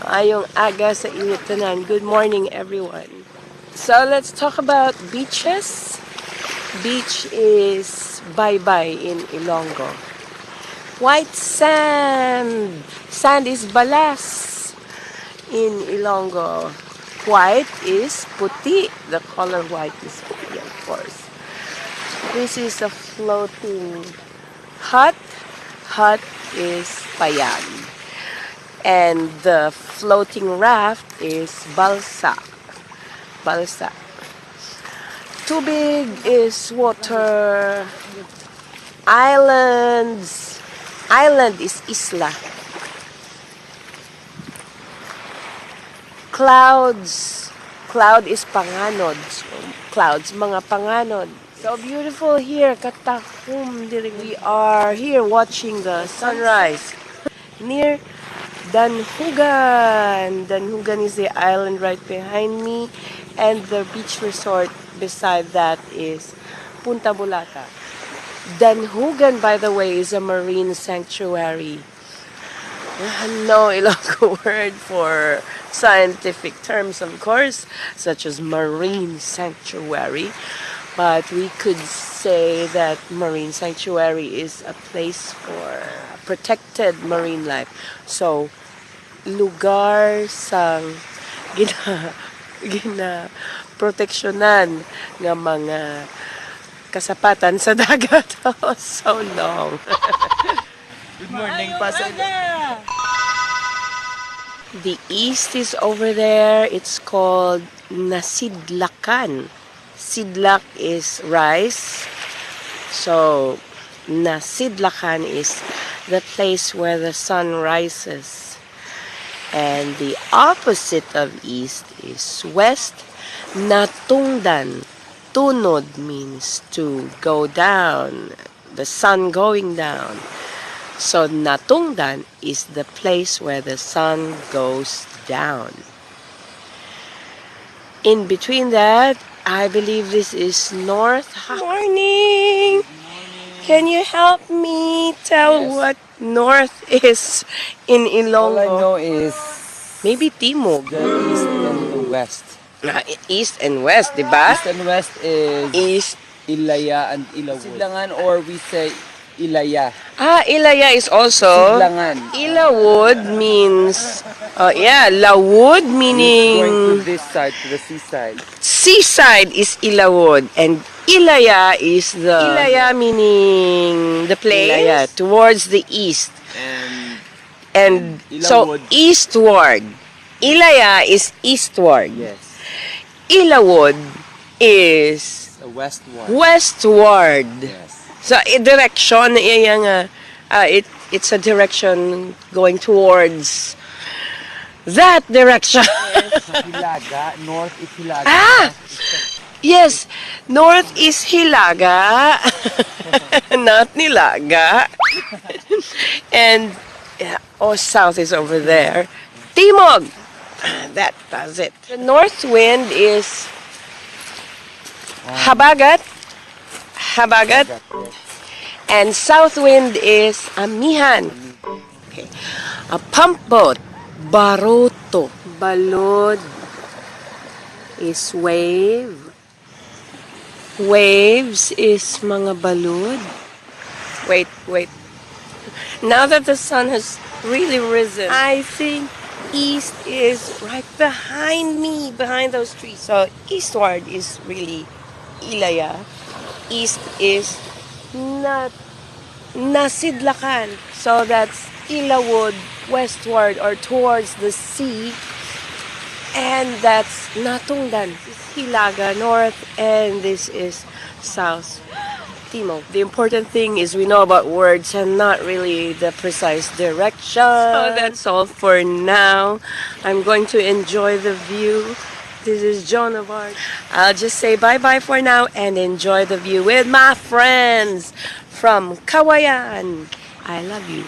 Ayong aga sa inyo tanan. Good morning, everyone. So, let's talk about beaches. Beach is bye-bye in Ilonggo. White sand. Sand is balas in Ilonggo. White is puti. The color white is puti, of course. This is a floating hut. Hut is payag. And the floating raft is balsa. Balsa. Tubig is water. Islands. Island is isla. Clouds. Cloud is panganod. So, clouds, mga panganod. So beautiful here. Katakum. We are here watching the sunrise. Near Danhugan. Danhugan is the island right behind me, and the beach resort beside that is Punta Bulata. Danhugan, by the way, is a marine sanctuary. No Ilonggo word for scientific terms, of course, such as marine sanctuary, but we could say that marine sanctuary is a place for protected marine life. So, lugar sang proteksyonan ng mga kasapatan sa dagat. So long. Good morning, Pastor. The east is over there. It's called Nasidlakan. Sidlak is rice. So, Nasidlakan is the place where the sun rises. And the opposite of east is west. Natungdan. Tunod means to go down. The sun going down. So Natungdan is the place where the sun goes down. In between that, I believe this is north. Morning! Can you help me tell what north is in Ilonggo? All I know is Maybe Timog. the east and the west. East and west, di ba? East and west is East. Ilaya and Ilawod. Sidlangan, or we say Ilaya. Ilaya is also. Sidlangan. Ilawod means, Lawod Going meaning to this side, to the seaside. seaside is Ilawod, and Ilaya is Ilaya meaning the place. Ilaya, towards the east. And so Ilawod. eastward. Ilaya is eastward. Yes. Ilawod is The westward. westward. Yes. So direction it's a direction going towards that direction. Hilaga, north is Hilaga. Yes, north is Hilaga, not Nilaga. And south is over there. Timog. That does it. The north wind is Habagat. Habagat. And south wind is Amihan. Okay. A pump boat, Baroto. Balod is wave. Waves is mga balod. Wait. Now that the sun has really risen, I think east is right behind me, behind those trees. So eastward is really Ilaya. East is Nasidlakan. So that's Ilawod, westward or towards the sea. And that's Natungdan. This is Hilaga, north, and this is south. Timog. The important thing is we know about words and not really the precise direction. So that's all for now. I'm going to enjoy the view. This is Joan of Arc. I'll just say bye-bye for now and enjoy the view with my friends from Kawayan. I love you.